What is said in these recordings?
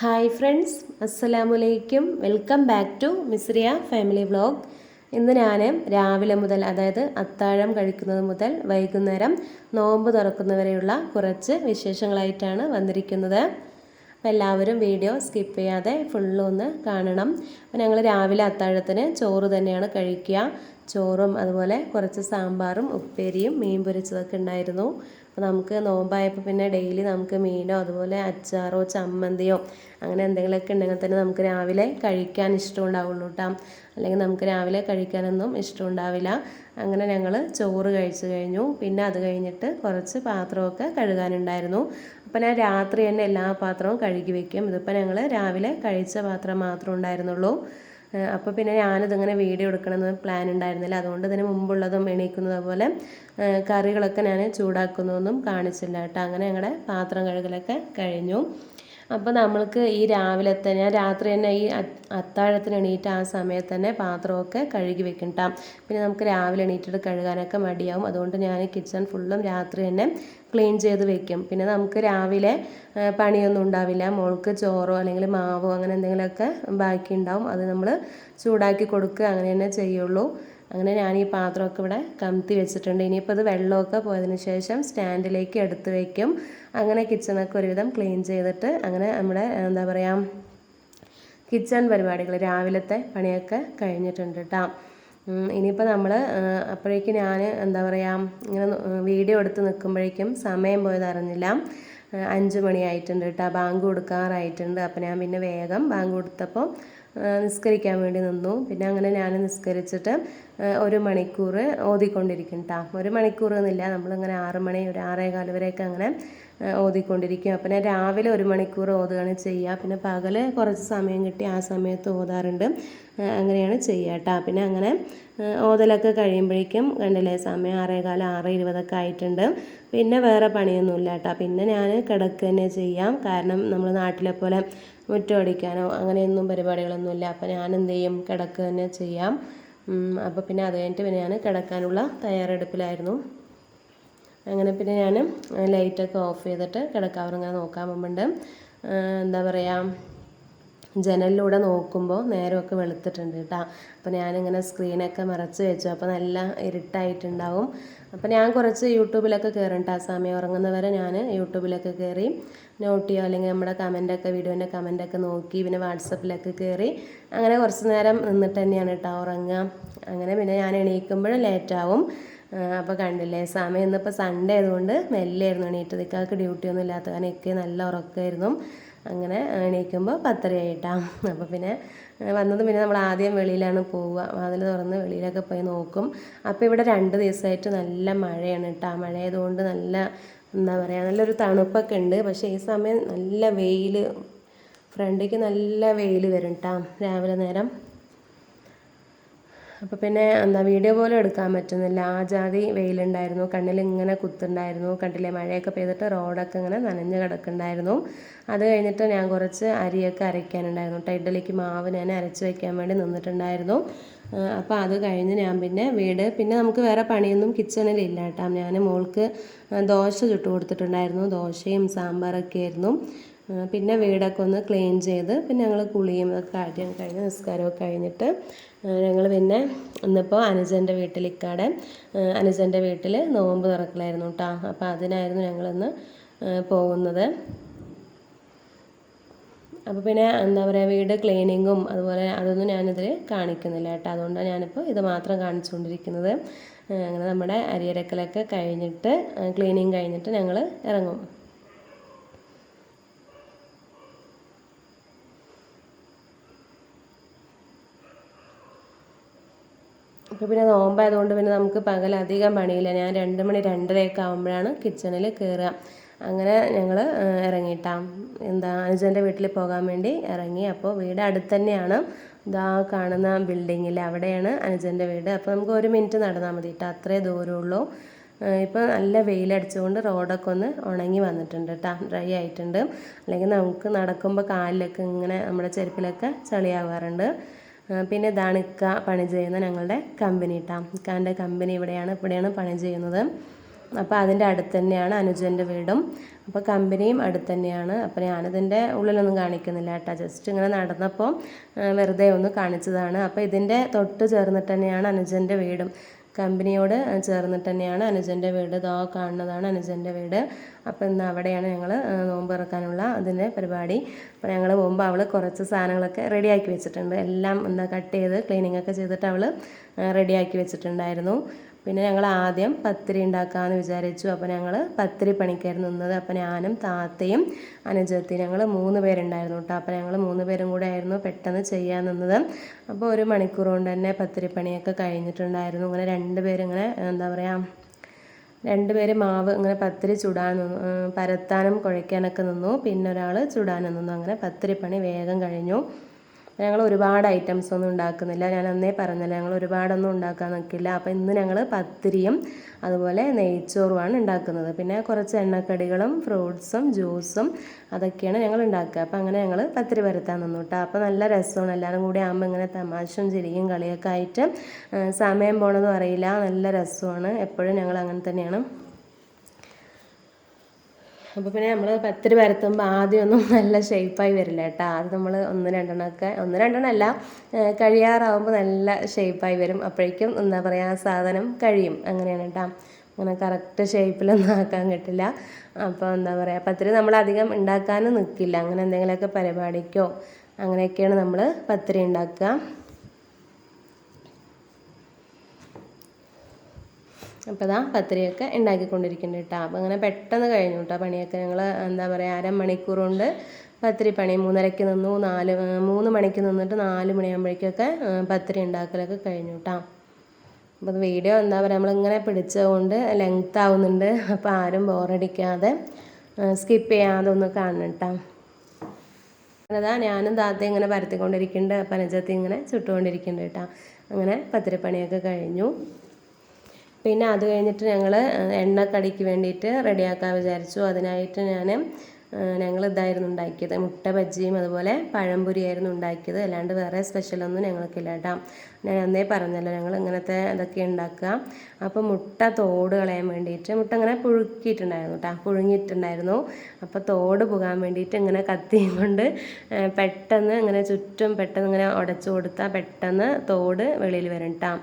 Hi friends, അസ്സലാമലൈക്കും. Welcome back to Misriya family vlog. ഇന്ന് ഞാൻ രാവിലെ മുതൽ, അതായത് അത്താഴം കഴിക്കുന്നത് മുതൽ വൈകുന്നേരം നോമ്പ് തുറക്കുന്നവരെയുള്ള കുറച്ച് വിശേഷങ്ങളായിട്ടാണ് വന്നിരിക്കുന്നത്. അപ്പോൾ എല്ലാവരും വീഡിയോ സ്കിപ്പ് ചെയ്യാതെ ഫുള്ളൊന്ന് കാണണം. അപ്പോൾ ഞങ്ങൾ രാവിലെ അത്താഴത്തിന് ചോറ് തന്നെയാണ് കഴിക്കുക. ചോറും അതുപോലെ കുറച്ച് സാമ്പാറും ഉപ്പേരിയും മീൻ പൊരിച്ചതൊക്കെ ഉണ്ടായിരുന്നു. അപ്പോൾ നമുക്ക് നോമ്പായപ്പോൾ പിന്നെ ഡെയിലി നമുക്ക് മീനോ അതുപോലെ അച്ചാറോ ചമ്മന്തിയോ അങ്ങനെ എന്തെങ്കിലുമൊക്കെ ഉണ്ടെങ്കിൽ തന്നെ നമുക്ക് രാവിലെ കഴിക്കാൻ ഇഷ്ടമുണ്ടാവുള്ളൂ കേട്ടോ. അല്ലെങ്കിൽ നമുക്ക് രാവിലെ കഴിക്കാനൊന്നും ഇഷ്ടമുണ്ടാവില്ല. അങ്ങനെ ഞങ്ങൾ ചോറ് കഴിച്ചു കഴിഞ്ഞു. പിന്നെ അത് കഴിഞ്ഞിട്ട് കുറച്ച് പാത്രമൊക്കെ കഴുകാനുണ്ടായിരുന്നു. അപ്പോൾ ഞാൻ രാത്രി തന്നെ എല്ലാ പാത്രവും കഴുകി വയ്ക്കും. ഇതിപ്പോൾ ഞങ്ങൾ രാവിലെ കഴിച്ച പാത്രം മാത്രമേ ഉണ്ടായിരുന്നുള്ളൂ. അപ്പോൾ പിന്നെ ഞാനിതിങ്ങനെ വീഡിയോ എടുക്കണമെന്ന് പ്ലാൻ ഉണ്ടായിരുന്നില്ല. അതുകൊണ്ട് ഇതിന് മുമ്പുള്ളതും എണീക്കുന്നത് പോലെ കറികളൊക്കെ ഞാൻ ചൂടാക്കുന്നതൊന്നും കാണിച്ചില്ല കേട്ടോ. അങ്ങനെ ഞങ്ങളുടെ പാത്രം കഴുകലൊക്കെ കഴിഞ്ഞു. അപ്പോൾ നമ്മൾക്ക് ഈ രാവിലത്തെ, ഞാൻ രാത്രി തന്നെ ഈ അത്താഴത്തിന് എണീറ്റ് ആ സമയത്ത് തന്നെ പാത്രമൊക്കെ കഴുകി വെക്കും കേട്ടോ. പിന്നെ നമുക്ക് രാവിലെ എണീറ്റിട്ട് കഴുകാനൊക്കെ മടിയാവും. അതുകൊണ്ട് ഞാൻ കിച്ചൺ ഫുള്ളും രാത്രി തന്നെ ക്ലീൻ ചെയ്ത് വെക്കും. പിന്നെ നമുക്ക് രാവിലെ പണിയൊന്നും ഉണ്ടാവില്ല. മോൾക്ക് ചോറോ അല്ലെങ്കിൽ മാവോ അങ്ങനെ എന്തെങ്കിലുമൊക്കെ ബാക്കി ഉണ്ടാവും. അത് നമ്മൾ ചൂടാക്കി കൊടുക്കുക, അങ്ങനെ തന്നെ ചെയ്യുള്ളൂ. അങ്ങനെ ഞാൻ ഈ പാത്രമൊക്കെ ഇവിടെ കമത്തി വെച്ചിട്ടുണ്ട്. ഇനിയിപ്പോൾ ഇത് വെള്ളമൊക്കെ പോയതിന് ശേഷം സ്റ്റാൻഡിലേക്ക് എടുത്ത് വയ്ക്കും. അങ്ങനെ കിച്ചണൊക്കെ ഒരുവിധം ക്ലീൻ ചെയ്തിട്ട് അങ്ങനെ നമ്മുടെ എന്താ പറയുക കിച്ചൺ പരിപാടികൾ രാവിലത്തെ പണിയൊക്കെ കഴിഞ്ഞിട്ടുണ്ട് കേട്ടോ. ഇനിയിപ്പോൾ നമ്മൾ അപ്പോഴേക്കും ഞാൻ എന്താ പറയുക ഇങ്ങനെ വീഡിയോ എടുത്ത് നിൽക്കുമ്പോഴേക്കും സമയം പോയത് അറിഞ്ഞില്ല. 5 മണിയായിട്ടുണ്ട് കേട്ടോ. ബാങ്ക് കൊടുക്കാറായിട്ടുണ്ട്. അപ്പോൾ ഞാൻ പിന്നെ വേഗം ബാങ്ക് കൊടുത്തപ്പോൾ നിസ്കരിക്കാൻ വേണ്ടി നിന്നു. പിന്നെ അങ്ങനെ ഞാൻ നിസ്കരിച്ചിട്ട് 1 മണിക്കൂർ ഓതിക്കൊണ്ടിരിക്കും കേട്ടോ. 1 മണിക്കൂർ എന്നില്ല, നമ്മളിങ്ങനെ 6 മണി ഒരു 6:15 വരെയൊക്കെ അങ്ങനെ ഓതിക്കൊണ്ടിരിക്കും. അപ്പോൾ ഞാൻ രാവിലെ 1 മണിക്കൂർ ഓതുകയാണ് ചെയ്യുക. പിന്നെ പകൽ കുറച്ച് സമയം കിട്ടി ആ സമയത്ത് ഓതാറുണ്ട്. അങ്ങനെയാണ് ചെയ്യുക കേട്ടോ. പിന്നെ അങ്ങനെ ഓതലൊക്കെ കഴിയുമ്പോഴേക്കും കണ്ടില്ലേ സമയം 6:15 6:20 ആയിട്ടുണ്ട്. പിന്നെ വേറെ പണിയൊന്നുമില്ല കേട്ടോ. പിന്നെ ഞാൻ കിടക്കുക തന്നെ ചെയ്യാം. കാരണം നമ്മൾ നാട്ടിലെ പോലെ മുറ്റം അടിക്കാനോ അങ്ങനെയൊന്നും പരിപാടികളൊന്നുമില്ല. അപ്പോൾ ഞാൻ എന്ത് ചെയ്യും, കിടക്കുക തന്നെ ചെയ്യാം. അപ്പോൾ പിന്നെ അത് കഴിഞ്ഞിട്ട് പിന്നെ ഞാൻ കിടക്കാനുള്ള തയ്യാറെടുപ്പിലായിരുന്നു. അങ്ങനെ പിന്നെ ഞാൻ ലൈറ്റൊക്കെ ഓഫ് ചെയ്തിട്ട് കിടക്കാവറിങ്ങനെ നോക്കാൻ പോകുന്നുണ്ട്. എന്താ പറയുക, ജനലിലൂടെ നോക്കുമ്പോൾ നേരമൊക്കെ വെളുത്തിട്ടുണ്ട് കേട്ടോ. അപ്പോൾ ഞാനിങ്ങനെ സ്ക്രീനൊക്കെ മറച്ച് വെച്ചു. അപ്പോൾ നല്ല ഇരുട്ടായിട്ടുണ്ടാവും. അപ്പോൾ ഞാൻ കുറച്ച് യൂട്യൂബിലൊക്കെ കയറും കേട്ടോ. ആ സമയം ഉറങ്ങുന്നവരെ ഞാൻ യൂട്യൂബിലൊക്കെ കയറി നോട്ട് ചെയ്യുക, അല്ലെങ്കിൽ നമ്മുടെ കമൻറ്റൊക്കെ വീഡിയോൻ്റെ കമൻറ്റൊക്കെ നോക്കി പിന്നെ വാട്സപ്പിലൊക്കെ കയറി അങ്ങനെ കുറച്ച് നേരം നിന്നിട്ട് തന്നെയാണ് കേട്ടോ ഉറങ്ങുക. അങ്ങനെ പിന്നെ ഞാൻ എണീക്കുമ്പോഴും ലേറ്റാവും. അപ്പോൾ കണ്ടില്ലേ സമയം ഇന്നിപ്പോൾ സൺഡേ ആയതുകൊണ്ട് മെല്ലെയായിരുന്നു എണീറ്റത്. ഇക്കാൾക്ക് ഡ്യൂട്ടിയൊന്നും ഇല്ലാത്ത കാരണം എനിക്ക് നല്ല ഉറക്കമായിരുന്നു. അങ്ങനെ എണീക്കുമ്പോൾ 10:30 ആയിട്ടാണ്. അപ്പോൾ പിന്നെ വന്നത് പിന്നെ നമ്മൾ ആദ്യം വെളിയിലാണ് പോവുക. വാതിൽ തുറന്ന് വെളിയിലൊക്കെ പോയി നോക്കും. അപ്പോൾ ഇവിടെ 2 ദിവസമായിട്ട് നല്ല മഴയാണ് കേട്ടോ. മഴയായതുകൊണ്ട് നല്ല എന്താ പറയുക നല്ലൊരു തണുപ്പൊക്കെ ഉണ്ട്. പക്ഷേ ഈ സമയം നല്ല വെയിൽ, ഫ്രണ്ടിലേക്ക് നല്ല വെയിൽ വരും കേട്ടോ രാവിലെ നേരം. അപ്പോൾ പിന്നെ എന്താ വീഡിയോ പോലും എടുക്കാൻ പറ്റുന്നില്ല, ആ ജാതി വെയിലുണ്ടായിരുന്നു. കണ്ണിൽ ഇങ്ങനെ കുത്തുണ്ടായിരുന്നു. കണ്ടില്ലേ മഴയൊക്കെ പെയ്തിട്ട് റോഡൊക്കെ ഇങ്ങനെ നനഞ്ഞ് കിടക്കുന്നുണ്ടായിരുന്നു. അത് കഴിഞ്ഞിട്ട് ഞാൻ കുറച്ച് അരിയൊക്കെ അരയ്ക്കാനുണ്ടായിരുന്നു കേട്ടോ. ഇഡ്ഡലിക്ക് മാവ് ഞാൻ അരച്ച് വയ്ക്കാൻ വേണ്ടി നിന്നിട്ടുണ്ടായിരുന്നു. അപ്പോൾ അത് കഴിഞ്ഞ് ഞാൻ പിന്നെ നമുക്ക് വേറെ പണിയൊന്നും കിച്ചണിലില്ല കേട്ടോ. ഞാൻ മോൾക്ക് ദോശ ചുട്ട് കൊടുത്തിട്ടുണ്ടായിരുന്നു. ദോശയും സാമ്പാറൊക്കെ ആയിരുന്നു. പിന്നെ വീടൊക്കെ ഒന്ന് ക്ലീൻ ചെയ്ത് പിന്നെ ഞങ്ങൾ കുളിയും ഒക്കെ ആദ്യം കഴിഞ്ഞ് നിസ്കാരമൊക്കെ കഴിഞ്ഞിട്ട് ഞങ്ങൾ പിന്നെ ഇന്നിപ്പോൾ അനുജൻ്റെ വീട്ടിൽ നോമ്പ് തുറക്കലായിരുന്നു കേട്ടോ. അപ്പോൾ അതിനായിരുന്നു ഞങ്ങളിന്ന് പോകുന്നത്. അപ്പോൾ പിന്നെ എന്താ പറയുക വീട് ക്ലീനിങ്ങും അതുപോലെ അതൊന്നും ഞാനിതിൽ കാണിക്കുന്നില്ല കേട്ടോ. അതുകൊണ്ടാണ് ഞാനിപ്പോൾ ഇത് മാത്രം കാണിച്ചുകൊണ്ടിരിക്കുന്നത്. അങ്ങനെ നമ്മുടെ അരിയരക്കലൊക്കെ കഴിഞ്ഞിട്ട് ക്ലീനിങ് കഴിഞ്ഞിട്ട് ഞങ്ങൾ ഇറങ്ങും. അപ്പോൾ പിന്നെ നോമ്പായതുകൊണ്ട് പിന്നെ നമുക്ക് പകൽ അധികം പണിയില്ല. ഞാൻ 2 മണി 2:30 ആകുമ്പോഴാണ് കിച്ചണിൽ കയറുക. അങ്ങനെ ഞങ്ങൾ ഇറങ്ങിയിട്ടാം അനുജൻ്റെ വീട്ടിൽ പോകാൻ വേണ്ടി ഇറങ്ങി. അപ്പോൾ വീട് അടുത്ത് തന്നെയാണ്, ഇതാ കാണുന്ന ബിൽഡിങ്ങിൽ അവിടെയാണ് അനുജൻ്റെ വീട്. അപ്പോൾ നമുക്ക് 1 മിനിറ്റ് നടന്നാൽ മതി കേട്ടോ, അത്രേ ദൂരമുള്ളൂ. ഇപ്പോൾ നല്ല വെയിലടിച്ചുകൊണ്ട് റോഡൊക്കെ ഒന്ന് ഉണങ്ങി വന്നിട്ടുണ്ട് കേട്ടോ, ഡ്രൈ ആയിട്ടുണ്ട്. അല്ലെങ്കിൽ നമുക്ക് നടക്കുമ്പോൾ കാലിലൊക്കെ ഇങ്ങനെ നമ്മുടെ ചെരുപ്പിലൊക്കെ ചളിയാവാറുണ്ട്. പിന്നെ ഇതാണ് ഇക്ക പണി ചെയ്യുന്ന ഞങ്ങളുടെ കമ്പനി കേട്ടോ. ഇക്കാൻ്റെ കമ്പനി ഇവിടെയാണ് പണി ചെയ്യുന്നത്. അപ്പോൾ അതിൻ്റെ അടുത്ത് തന്നെയാണ് അനുജൻ്റെ വീടും. അപ്പോൾ കമ്പനിയും അടുത്ത് തന്നെയാണ്. അപ്പോൾ ഞാനിതിൻ്റെ ഉള്ളിലൊന്നും കാണിക്കുന്നില്ല കേട്ടോ, ജസ്റ്റ് ഇങ്ങനെ നടന്നപ്പോൾ വെറുതെ ഒന്ന് കാണിച്ചതാണ്. അപ്പോൾ ഇതിൻ്റെ തൊട്ട് ചേർന്നിട്ട് തന്നെയാണ് അനുജൻ്റെ വീടും. കമ്പനിയോട് ചേർന്നിട്ട് തന്നെയാണ് അനുജൻ്റെ വീട്. ഇതോ കാണുന്നതാണ് അനുജൻ്റെ വീട്. അപ്പോൾ ഇന്ന് അവിടെയാണ് ഞങ്ങൾ നോമ്പ് തുറക്കാനുള്ള അതിൻ്റെ പരിപാടി. അപ്പോൾ ഞങ്ങൾ പോകുമ്പോൾ അവൾ കുറച്ച് സാധനങ്ങളൊക്കെ റെഡിയാക്കി വെച്ചിട്ടുണ്ട്. എല്ലാം കട്ട് ചെയ്ത് ക്ലീനിങ് ഒക്കെ ചെയ്തിട്ട് അവൾ റെഡിയാക്കി വെച്ചിട്ടുണ്ടായിരുന്നു. പിന്നെ ഞങ്ങൾ ആദ്യം പത്തിരി ഉണ്ടാക്കാമെന്ന് വിചാരിച്ചു. അപ്പോൾ ഞങ്ങൾ പത്തിരി പണിക്കായിരുന്നു നിന്നത്. അപ്പോൾ ഞാനും താത്തയും അനുജത്തി ഞങ്ങൾ 3 പേരുണ്ടായിരുന്നു കേട്ടോ. അപ്പോൾ ഞങ്ങൾ 3 പേരും കൂടെ ആയിരുന്നു പെട്ടെന്ന് ചെയ്യാൻ നിന്നത്. അപ്പോൾ 1 മണിക്കൂർ കൊണ്ട് തന്നെ പത്തിരി പണിയൊക്കെ കഴിഞ്ഞിട്ടുണ്ടായിരുന്നു. ഇങ്ങനെ 2 പേരിങ്ങനെ എന്താ പറയുക, 2 പേര് മാവ് ഇങ്ങനെ പത്തിരി ചുടാൻ നിന്നു, പരത്താനും കുഴയ്ക്കാനൊക്കെ നിന്നു. പിന്നെ ഒരാൾ ചുടാനും നിന്നു. അങ്ങനെ പത്തിരി പണി വേഗം കഴിഞ്ഞു. ഞങ്ങൾ ഒരുപാട് ഐറ്റംസ് ഒന്നും ഉണ്ടാക്കുന്നില്ല. ഞാൻ അന്നേ പറഞ്ഞല്ലോ, ഞങ്ങൾ ഒരുപാടൊന്നും ഉണ്ടാക്കാൻ നിൽക്കില്ല. അപ്പോൾ ഇന്ന് ഞങ്ങൾ പത്തിരിയും അതുപോലെ നെയ്ച്ചോറുമാണ് ഉണ്ടാക്കുന്നത്. പിന്നെ കുറച്ച് എണ്ണക്കടികളും ഫ്രൂട്ട്സും ജ്യൂസും അതൊക്കെയാണ് ഞങ്ങൾ ഉണ്ടാക്കുക. അപ്പോൾ അങ്ങനെ ഞങ്ങൾ പത്തിരി പരത്താൻ നിന്നു കേട്ടോ. അപ്പോൾ നല്ല രസമാണ്, എല്ലാവരും കൂടി ആകുമ്പോൾ ഇങ്ങനെ തമാശയും ചിരിയും കളിയൊക്കെ ആയിട്ട് സമയം പോകണമെന്നും അറിയില്ല, നല്ല രസമാണ്. എപ്പോഴും ഞങ്ങൾ അങ്ങനെ തന്നെയാണ്. അപ്പോൾ പിന്നെ നമ്മൾ പത്തിരി പരത്തുമ്പോൾ ആദ്യമൊന്നും നല്ല ഷേപ്പായി വരില്ല കേട്ടോ. അത് നമ്മൾ 1-2 അല്ല, കഴിയാറാവുമ്പോൾ നല്ല ഷേപ്പായി വരും. അപ്പോഴേക്കും എന്താ പറയുക, സാധനം കഴിയും. അങ്ങനെയാണ് കേട്ടോ. അങ്ങനെ കറക്റ്റ് ഷേപ്പിലൊന്നും ആക്കാൻ കിട്ടില്ല. അപ്പോൾ എന്താ പറയുക, പത്തിരി നമ്മളധികം ഉണ്ടാക്കാനും നിൽക്കില്ല. അങ്ങനെ എന്തെങ്കിലുമൊക്കെ പരിപാടിക്കോ അങ്ങനെയൊക്കെയാണ് നമ്മൾ പത്തിരി ഉണ്ടാക്കുക. അപ്പോൾ ഇതാ പത്തിരിയൊക്കെ ഉണ്ടാക്കിക്കൊണ്ടിരിക്കുന്നുണ്ട് കേട്ടോ. അപ്പോൾ അങ്ങനെ പെട്ടെന്ന് കഴിഞ്ഞു കേട്ടോ പണിയൊക്കെ. ഞങ്ങൾ എന്താ പറയുക, 1/2 മണിക്കൂർ കൊണ്ട് പത്തിരി പണി 3:30-ക്ക് നിന്നു. 3 മണിക്ക് നിന്നിട്ട് 4 മണിയാകുമ്പോഴേക്കൊക്കെ പത്തിരി ഉണ്ടാക്കലൊക്കെ കഴിഞ്ഞു കേട്ടോ. അപ്പോൾ അത് വീഡിയോ എന്താ പറയുക, നമ്മളിങ്ങനെ പിടിച്ചതുകൊണ്ട് ലെങ്ത് ആവുന്നുണ്ട്. അപ്പോൾ ആരും ബോറടിക്കാതെ സ്കിപ്പ് ചെയ്യാതെ ഒന്ന് കാണണം കേട്ടോ. അതാ ഞാനും താത്തയും ഇങ്ങനെ പരത്തിക്കൊണ്ടിരിക്കുന്നുണ്ട്. അപ്പം അനുജത്തി ഇങ്ങനെ ചുട്ടുകൊണ്ടിരിക്കുന്നുണ്ട് കേട്ടോ. അങ്ങനെ പത്തിരിപ്പണിയൊക്കെ കഴിഞ്ഞു. പിന്നെ അത് കഴിഞ്ഞിട്ട് ഞങ്ങൾ എണ്ണക്കടിക്ക് വേണ്ടിയിട്ട് റെഡിയാക്കാൻ വിചാരിച്ചു. അതിനായിട്ട് ഞങ്ങൾ ഇതായിരുന്നു ഉണ്ടാക്കിയത്, മുട്ട ബജ്ജിയും അതുപോലെ പഴംപൊരിയായിരുന്നു ഉണ്ടാക്കിയത്. അല്ലാണ്ട് വേറെ സ്പെഷ്യലൊന്നും ഞങ്ങൾക്കില്ല കേട്ടോ. ഞാൻ അന്നേ പറഞ്ഞല്ലോ, ഞങ്ങൾ ഇങ്ങനത്തെ ഇതൊക്കെ ഉണ്ടാക്കുക. അപ്പോൾ മുട്ട തോട് കളയാൻ വേണ്ടിയിട്ട്, മുട്ട ഇങ്ങനെ പുഴുങ്ങിയിട്ടുണ്ടായിരുന്നു. അപ്പോൾ തോട് പോകാൻ വേണ്ടിയിട്ട് ഇങ്ങനെ കത്തിയും കൊണ്ട് പെട്ടെന്ന് ഇങ്ങനെ ചുറ്റും പെട്ടെന്ന് ഇങ്ങനെ ഉടച്ചു കൊടുത്താൽ പെട്ടെന്ന് തോട് വെളിയിൽ വരും കേട്ടോ.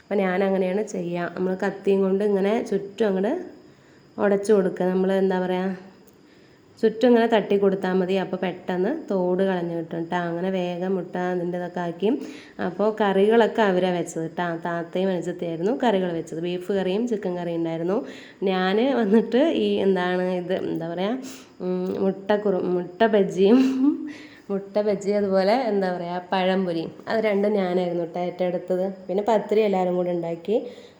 അപ്പോൾ ഞാൻ അങ്ങനെയാണ് ചെയ്യുക. നമ്മൾ കത്തിയും കൊണ്ട് ഇങ്ങനെ ചുറ്റും അങ്ങോട്ട് ഉടച്ചു കൊടുക്കുക. നമ്മൾ എന്താ പറയുക, ചുറ്റും ഇങ്ങനെ തട്ടി കൊടുത്താൽ മതി. അപ്പോൾ പെട്ടെന്ന് തോട് കളഞ്ഞു കിട്ടും കേട്ടോ. അങ്ങനെ വേഗം മുട്ട അതിൻ്റെ ഇതൊക്കെ ആക്കി. അപ്പോൾ കറികളൊക്കെ അവരാണ് വെച്ചത് കേട്ടോ. താത്തയും അനുജത്തിയായിരുന്നു കറികൾ വെച്ചത്. ബീഫ് കറിയും ചിക്കൻ കറിയും ഉണ്ടായിരുന്നു. ഞാൻ വന്നിട്ട് ഈ എന്താ പറയുക, മുട്ട ബജ്ജി അതുപോലെ എന്താ പറയുക പഴംപൊരി, അത് രണ്ടും ഞാനായിരുന്നു കേട്ടോ ഏറ്റെടുത്തത്. പിന്നെ പത്തിരി എല്ലാവരും കൂടെ ഉണ്ടാക്കി.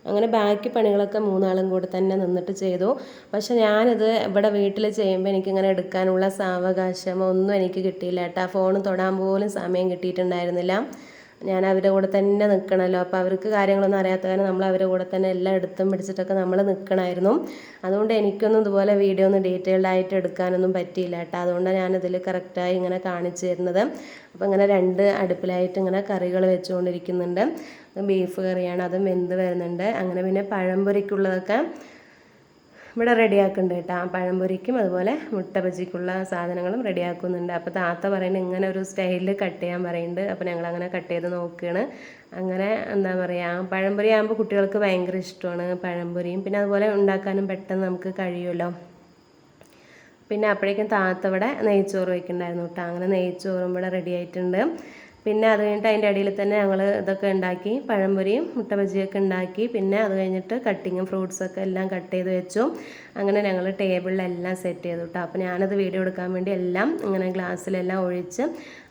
അങ്ങനെ ബാക്കി പണികളൊക്കെ 3 ആളും കൂടെ തന്നെ നിന്നിട്ട് ചെയ്തു. പക്ഷെ ഞാനിത് ഇവിടെ വീട്ടിൽ ചെയ്യുമ്പോൾ എനിക്കിങ്ങനെ എടുക്കാനുള്ള സാവകാശം ഒന്നും എനിക്ക് കിട്ടിയില്ല കേട്ടോ. ഫോൺ തൊടാൻ പോലും സമയം കിട്ടിയിട്ടുണ്ടായിരുന്നില്ല. ഞാൻ അവരുടെ കൂടെ തന്നെ നിൽക്കണമല്ലോ. അപ്പോൾ അവർക്ക് കാര്യങ്ങളൊന്നും അറിയാത്ത കാരണം നമ്മൾ അവരുടെ കൂടെ തന്നെ എല്ലാം എടുത്തും പിടിച്ചിട്ടൊക്കെ നമ്മൾ നിൽക്കണമായിരുന്നു. അതുകൊണ്ട് എനിക്കൊന്നും ഇതുപോലെ വീഡിയോ ഒന്നും ഡീറ്റെയിൽഡ് ആയിട്ട് എടുക്കാനൊന്നും പറ്റിയില്ല കേട്ടോ. അതുകൊണ്ടാണ് ഞാനിതിൽ കറക്റ്റായി ഇങ്ങനെ കാണിച്ചു തരുന്നത്. അപ്പോൾ ഇങ്ങനെ 2 അടുപ്പിലായിട്ട് ഇങ്ങനെ കറികൾ വെച്ചുകൊണ്ടിരിക്കുന്നുണ്ട്. ബീഫ് കറിയാണ്, അതും വെന്ത് വരുന്നുണ്ട്. അങ്ങനെ പിന്നെ പഴംപൊരിക്കുള്ളതൊക്കെ ഇവിടെ റെഡിയാക്കുന്നുണ്ട് കേട്ടോ. പഴംപൊരിക്കും അതുപോലെ മുട്ട ബജിക്കുള്ള സാധനങ്ങളും റെഡിയാക്കുന്നുണ്ട്. അപ്പോൾ താത്ത പറയുന്നത് ഇങ്ങനെ ഒരു സ്റ്റൈലിൽ കട്ട് ചെയ്യാൻ പറയുന്നുണ്ട്. അപ്പോൾ ഞങ്ങളങ്ങനെ കട്ട് ചെയ്ത് നോക്കുകയാണ്. അങ്ങനെ എന്താ പറയുക, പഴംപൊരി ആകുമ്പോൾ കുട്ടികൾക്ക് ഭയങ്കര ഇഷ്ടമാണ് പഴംപൊരിയും. പിന്നെ അതുപോലെ ഉണ്ടാക്കാനും പെട്ടെന്ന് നമുക്ക് കഴിയുമല്ലോ. പിന്നെ അപ്പോഴേക്കും താത്ത ഇവിടെ നെയ്ച്ചോറ് വയ്ക്കുന്നുണ്ടായിരുന്നു കേട്ടോ. അങ്ങനെ നെയ്ച്ചോറും ഇവിടെ റെഡി ആയിട്ടുണ്ട്. പിന്നെ അത് കഴിഞ്ഞിട്ട് അതിൻ്റെ ഇടയിൽ തന്നെ ഞങ്ങൾ ഇതൊക്കെ ഉണ്ടാക്കി, പഴംപൊരിയും മുട്ട ബജിയൊക്കെ ഉണ്ടാക്കി. പിന്നെ അത് കഴിഞ്ഞിട്ട് കട്ടിങ്ങും ഫ്രൂട്ട്സൊക്കെ എല്ലാം കട്ട് ചെയ്ത് വെച്ചു. അങ്ങനെ ഞങ്ങൾ ടേബിളിലെല്ലാം സെറ്റ് ചെയ്തു കേട്ടോ. അപ്പോൾ ഞാനത് വീഡിയോ എടുക്കാൻ വേണ്ടി എല്ലാം ഇങ്ങനെ ഗ്ലാസ്സിലെല്ലാം ഒഴിച്ച്,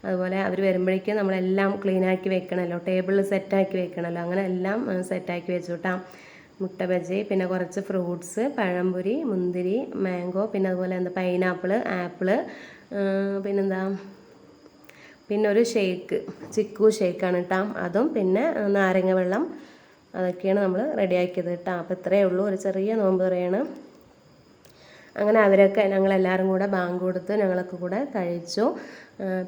അതുപോലെ അവർ വരുമ്പോഴേക്കും നമ്മളെല്ലാം ക്ലീനാക്കി വെക്കണമല്ലോ, ടേബിളിൽ സെറ്റാക്കി വെക്കണമല്ലോ. അങ്ങനെ എല്ലാം സെറ്റാക്കി വെച്ചു കേട്ടോ. മുട്ട ബജി, പിന്നെ കുറച്ച് ഫ്രൂട്ട്സ്, പഴംപൊരി, മുന്തിരി, മാംഗോ, പിന്നെ അതുപോലെ പൈനാപ്പിള്, ആപ്പിള്, പിന്നെ ഒരു ഷേക്ക്, ചിക്കു ഷേക്കാണ് കേട്ടോ, അതും പിന്നെ നാരങ്ങ വെള്ളം, അതൊക്കെയാണ് നമ്മൾ റെഡിയാക്കിയത് കേട്ടോ. അപ്പോൾ ഇത്രയേ ഉള്ളൂ, ഒരു ചെറിയ നോമ്പ് തുറയാണ്. അങ്ങനെ അവരൊക്കെ ഞങ്ങളെല്ലാവരും കൂടെ ബാങ്ക് കൊടുത്ത് ഞങ്ങളൊക്കെ കൂടെ കഴിച്ചു.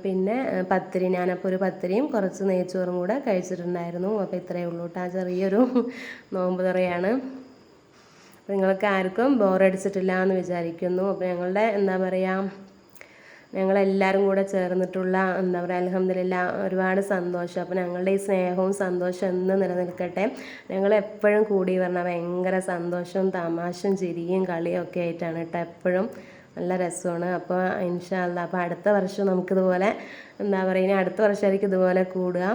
പിന്നെ പത്തിരി, ഞാനപ്പോൾ ഒരു പത്തിരിയും കുറച്ച് നെയ്ച്ചോറും കൂടെ കഴിച്ചിട്ടുണ്ടായിരുന്നു. അപ്പോൾ ഇത്രയേ ഉള്ളൂ കേട്ടോ, ചെറിയൊരു നോമ്പ് തുറയാണ്. നിങ്ങൾക്ക് ആർക്കും ബോറടിച്ചിട്ടില്ല എന്ന് വിചാരിക്കുന്നു. അപ്പോൾ ഞങ്ങളുടെ എന്താ പറയുക, ഞങ്ങളെല്ലാവരും കൂടെ ചേർന്നിട്ടുള്ള എന്താ പറയുക, അൽഹംദുലില്ലാ ഒരുപാട് സന്തോഷം. അപ്പോൾ ഞങ്ങളുടെ ഈ സ്നേഹവും സന്തോഷവും എന്ന് നിലനിൽക്കട്ടെ. ഞങ്ങളെപ്പോഴും കൂടി പറഞ്ഞാൽ ഭയങ്കര സന്തോഷവും തമാശയും ചിരിയും കളിയും ഒക്കെ ആയിട്ടാണ് കേട്ടോ എപ്പോഴും. നല്ല രസമാണ്. അപ്പോൾ ഇൻഷാ അല്ലാ അപ്പോൾ അടുത്ത വർഷം നമുക്കിതുപോലെ എന്താ പറയുക, ഇനി അടുത്ത വർഷമായിരിക്കും ഇതുപോലെ കൂടുക.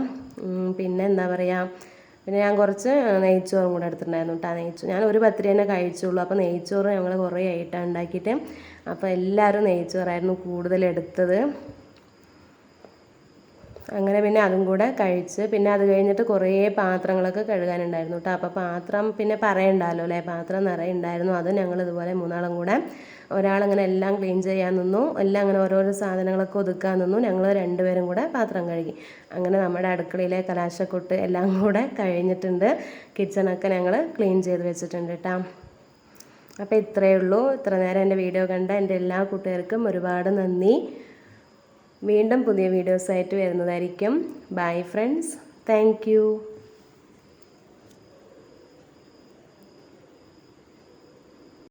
പിന്നെ എന്താ പറയുക, പിന്നെ ഞാൻ കുറച്ച് നെയ്ച്ചോറും കൂടെ എടുത്തിട്ടുണ്ടായിരുന്നു കേട്ടോ. ഞാൻ ഒരു പത്തിരി തന്നെ കഴിച്ചുള്ളൂ. അപ്പോൾ നെയ്ച്ചോറ് ഞങ്ങൾ കുറേ ആയിട്ടാണ് ഉണ്ടാക്കിയിട്ട്. അപ്പോൾ എല്ലാവരും നെയ്ച്ചോറായിരുന്നു കൂടുതൽ എടുത്തത്. അങ്ങനെ പിന്നെ അതും കൂടെ കഴിച്ച്, പിന്നെ അത് കഴിഞ്ഞിട്ട് കുറേ പാത്രങ്ങളൊക്കെ കഴുകാനുണ്ടായിരുന്നു കേട്ടോ. അപ്പോൾ പാത്രം പിന്നെ പറയണ്ടല്ലോ അല്ലേ, പാത്രം നിറയെ ഉണ്ടായിരുന്നു. അത് ഞങ്ങൾ ഇതുപോലെ മൂന്നാളും കൂടെ, ഒരാളങ്ങനെ എല്ലാം ക്ലീൻ ചെയ്യാൻ നിന്നു, എല്ലാം അങ്ങനെ ഓരോരോ സാധനങ്ങളൊക്കെ ഒതുക്കാൻ നിന്നു. ഞങ്ങൾ രണ്ടുപേരും കൂടെ പാത്രം കഴുകി. അങ്ങനെ നമ്മുടെ അടുക്കളയിലെ കലാശക്കൊട്ട് എല്ലാം കൂടെ കഴിഞ്ഞിട്ടുണ്ട്. കിച്ചണൊക്കെ ഞങ്ങൾ ക്ലീൻ ചെയ്ത് വെച്ചിട്ടുണ്ട് കേട്ടോ. അപ്പോൾ ഇത്രയേ ഉള്ളൂ. ഇത്ര നേരം എൻ്റെ വീഡിയോ കണ്ട എൻ്റെ എല്ലാ കൂട്ടുകാർക്കും ഒരുപാട് നന്ദി. വീണ്ടും പുതിയ വീഡിയോസായിട്ട് വരുന്നതായിരിക്കും. Bye friends, thank you.